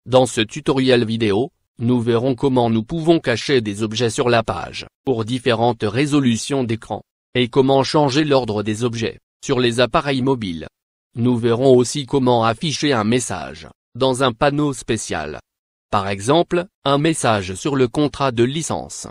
Dans ce tutoriel vidéo, nous verrons comment nous pouvons cacher des objets sur la page, pour différentes résolutions d'écran, et comment changer l'ordre des objets, sur les appareils mobiles. Nous verrons aussi comment afficher un message, dans un panneau spécial. Par exemple, un message sur le contrat de licence,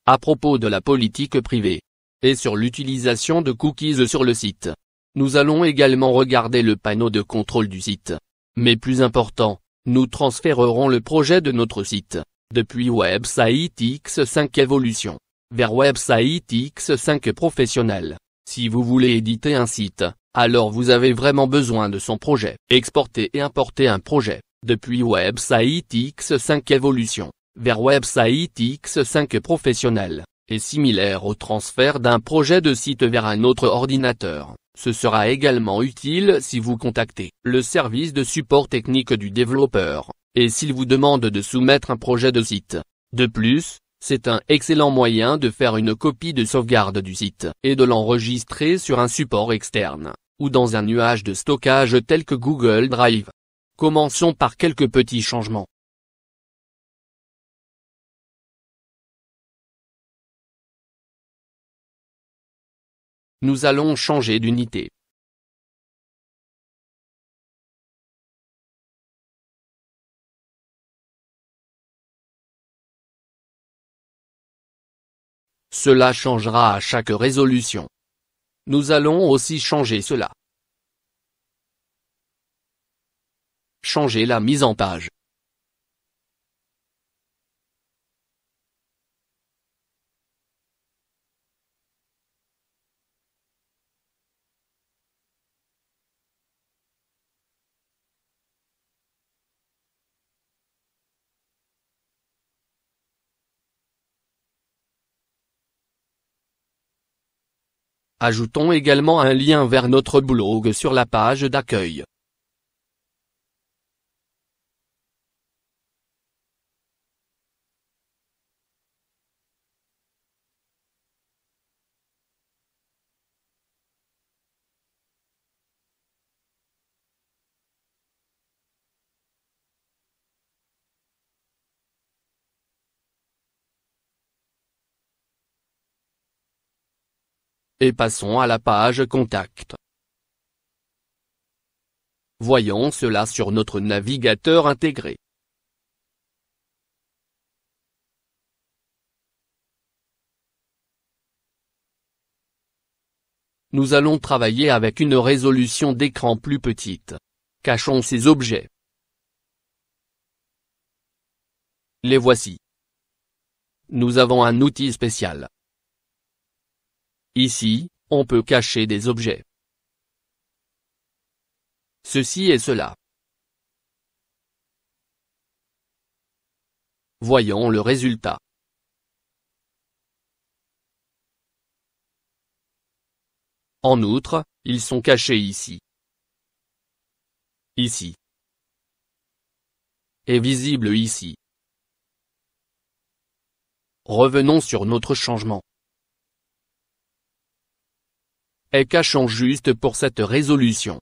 à propos de la politique privée, et sur l'utilisation de cookies sur le site. Nous allons également regarder le panneau de contrôle du site. Mais plus important, nous transférerons le projet de notre site, depuis Website X5 Evolution, vers Website X5 Professionnel. Si vous voulez éditer un site, alors vous avez vraiment besoin de son projet. Exporter et importer un projet, depuis Website X5 Evolution, vers Website X5 Professionnel, est similaire au transfert d'un projet de site vers un autre ordinateur. Ce sera également utile si vous contactez le service de support technique du développeur, et s'il vous demande de soumettre un projet de site. De plus, c'est un excellent moyen de faire une copie de sauvegarde du site et de l'enregistrer sur un support externe, ou dans un nuage de stockage tel que Google Drive. Commençons par quelques petits changements. Nous allons changer d'unité. Cela changera à chaque résolution. Nous allons aussi changer cela. Changer la mise en page. Ajoutons également un lien vers notre blog sur la page d'accueil. Et passons à la page Contact. Voyons cela sur notre navigateur intégré. Nous allons travailler avec une résolution d'écran plus petite. Cachons ces objets. Les voici. Nous avons un outil spécial. Ici, on peut cacher des objets. Ceci et cela. Voyons le résultat. En outre, ils sont cachés ici. Ici. Et visibles ici. Revenons sur notre changement. Et cachons juste pour cette résolution.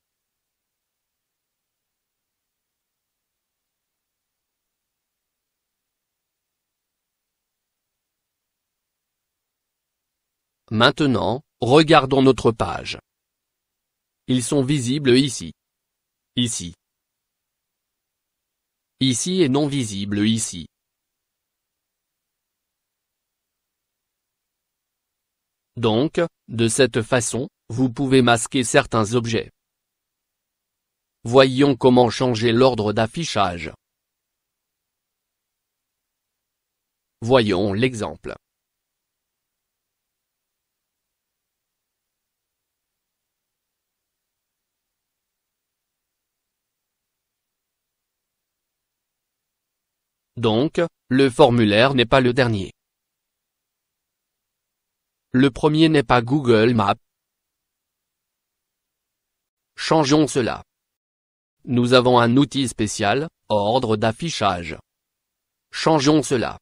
Maintenant, regardons notre page. Ils sont visibles ici. Ici. Ici et non visibles ici. Donc, de cette façon, vous pouvez masquer certains objets. Voyons comment changer l'ordre d'affichage. Voyons l'exemple. Donc, le formulaire n'est pas le dernier. Le premier n'est pas Google Maps. Changeons cela. Nous avons un outil spécial, ordre d'affichage. Changeons cela.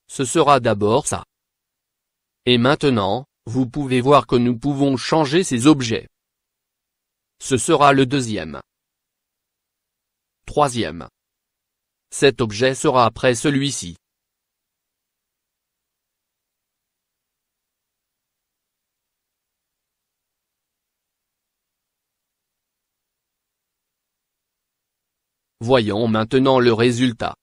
Ce sera d'abord ça. Et maintenant, vous pouvez voir que nous pouvons changer ces objets. Ce sera le deuxième. Troisième. Cet objet sera après celui-ci. Voyons maintenant le résultat.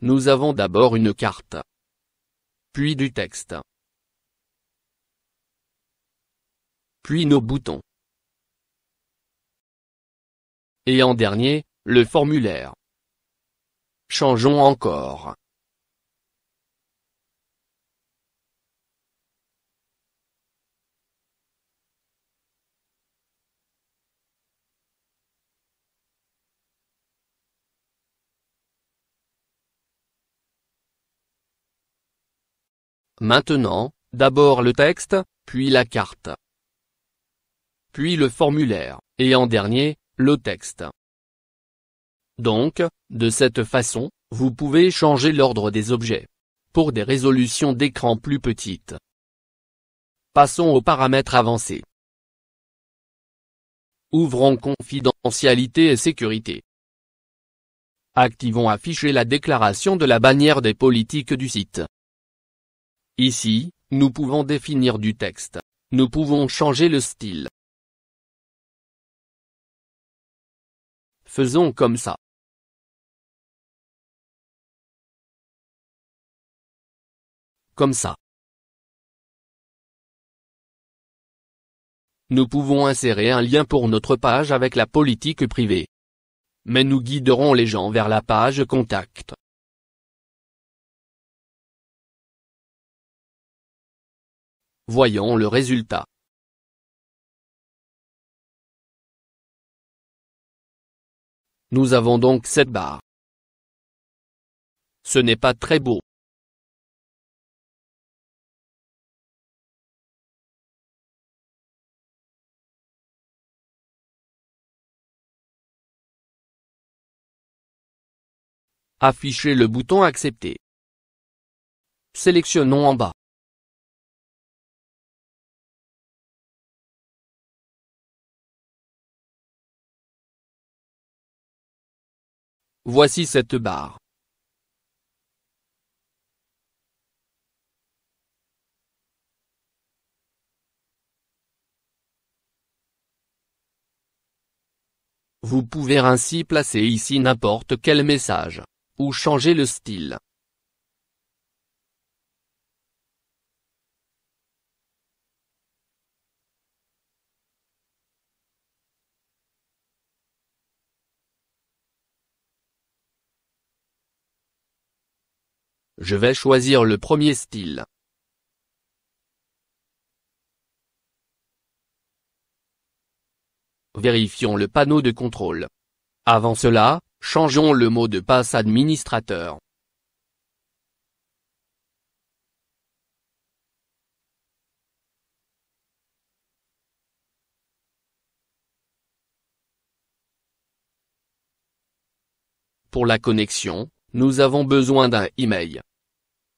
Nous avons d'abord une carte, puis du texte, puis nos boutons, et en dernier, le formulaire. Changeons encore. Maintenant, d'abord le texte, puis la carte, puis le formulaire, et en dernier, le texte. Donc, de cette façon, vous pouvez changer l'ordre des objets, pour des résolutions d'écran plus petites. Passons aux paramètres avancés. Ouvrons Confidentialité et sécurité. Activons Afficher la déclaration de la bannière des politiques du site. Ici, nous pouvons définir du texte. Nous pouvons changer le style. Faisons comme ça. Comme ça. Nous pouvons insérer un lien pour notre page avec la politique privée. Mais nous guiderons les gens vers la page Contact. Voyons le résultat. Nous avons donc cette barre. Ce n'est pas très beau. Afficher le bouton Accepter. Sélectionnons en bas. Voici cette barre. Vous pouvez ainsi placer ici n'importe quel message, ou changer le style. Je vais choisir le premier style. Vérifions le panneau de contrôle. Avant cela, changeons le mot de passe administrateur. Pour la connexion, nous avons besoin d'un email.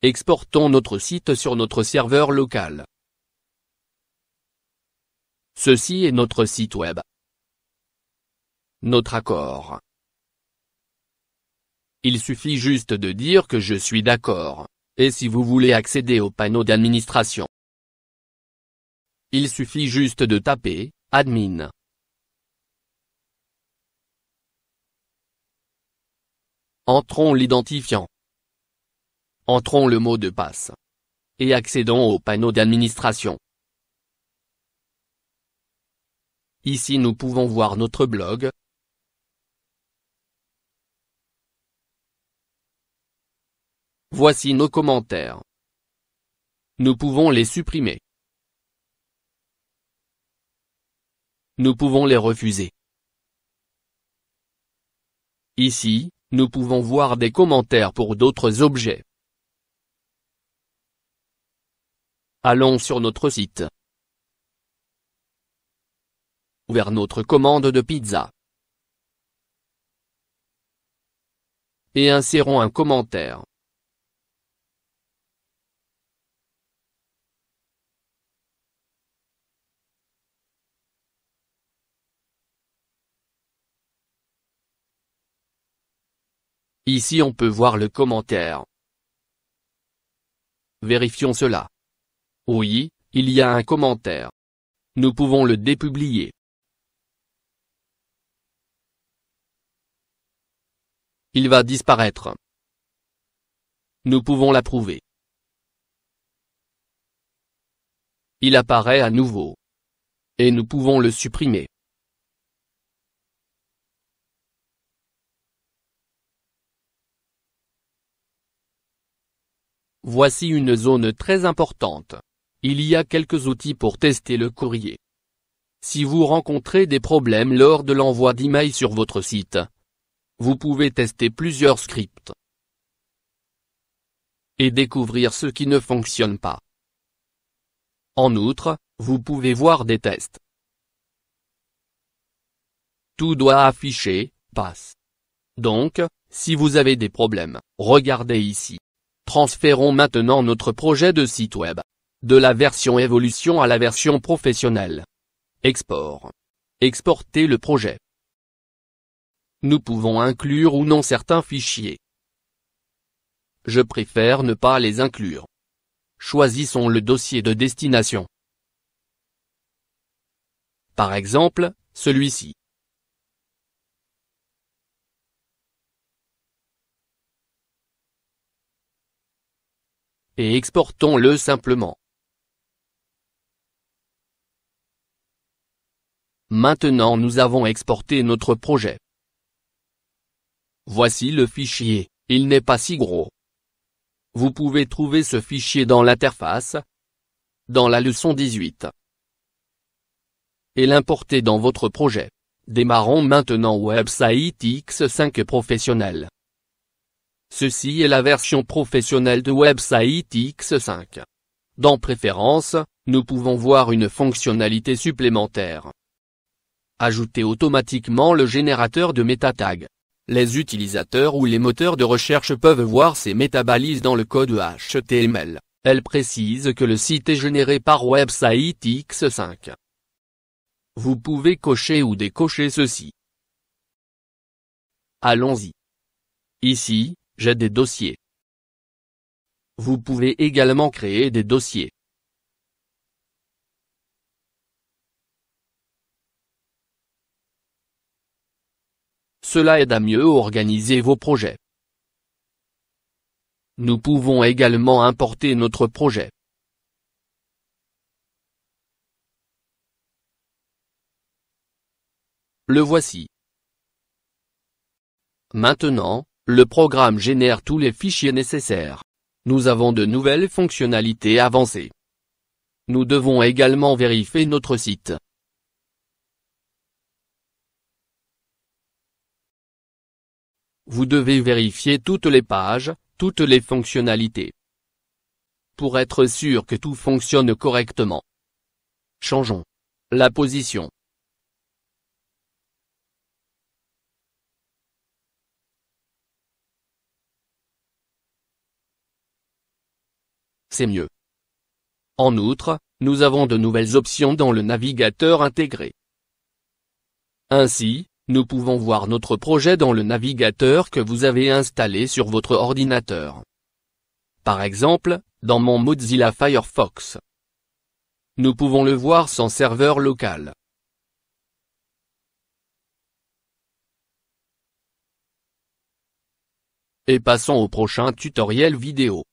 Exportons notre site sur notre serveur local. Ceci est notre site web. Notre accord. Il suffit juste de dire que je suis d'accord, et si vous voulez accéder au panneau d'administration, il suffit juste de taper « Admin ». Entrons l'identifiant. Entrons le mot de passe. Et accédons au panneau d'administration. Ici nous pouvons voir notre blog. Voici nos commentaires. Nous pouvons les supprimer. Nous pouvons les refuser. Ici, nous pouvons voir des commentaires pour d'autres objets. Allons sur notre site. Vers notre commande de pizza. Et insérons un commentaire. Ici on peut voir le commentaire. Vérifions cela. Oui, il y a un commentaire. Nous pouvons le dépublier. Il va disparaître. Nous pouvons l'approuver. Il apparaît à nouveau. Et nous pouvons le supprimer. Voici une zone très importante. Il y a quelques outils pour tester le courrier. Si vous rencontrez des problèmes lors de l'envoi d'email sur votre site, vous pouvez tester plusieurs scripts et découvrir ce qui ne fonctionne pas. En outre, vous pouvez voir des tests. Tout doit afficher « Passe ». Donc, si vous avez des problèmes, regardez ici. Transférons maintenant notre projet de site web de la version évolution à la version professionnelle. Export. Exporter le projet. Nous pouvons inclure ou non certains fichiers. Je préfère ne pas les inclure. Choisissons le dossier de destination. Par exemple, celui-ci. Et exportons-le simplement. Maintenant nous avons exporté notre projet. Voici le fichier, il n'est pas si gros. Vous pouvez trouver ce fichier dans l'interface, dans la leçon 18. Et l'importer dans votre projet. Démarrons maintenant Website X5 Professionnel. Ceci est la version professionnelle de Website X5. Dans Préférences, nous pouvons voir une fonctionnalité supplémentaire. Ajouter automatiquement le générateur de métatags. Les utilisateurs ou les moteurs de recherche peuvent voir ces métabalises dans le code HTML. Elle précise que le site est généré par Website X5. Vous pouvez cocher ou décocher ceci. Allons-y. Ici, j'ai des dossiers. Vous pouvez également créer des dossiers. Cela aide à mieux organiser vos projets. Nous pouvons également importer notre projet. Le voici. Maintenant, le programme génère tous les fichiers nécessaires. Nous avons de nouvelles fonctionnalités avancées. Nous devons également vérifier notre site. Vous devez vérifier toutes les pages, toutes les fonctionnalités. Pour être sûr que tout fonctionne correctement. Changeons la position. C'est mieux. En outre, nous avons de nouvelles options dans le navigateur intégré. Ainsi, nous pouvons voir notre projet dans le navigateur que vous avez installé sur votre ordinateur. Par exemple, dans mon Mozilla Firefox. Nous pouvons le voir sans serveur local. Et passons au prochain tutoriel vidéo.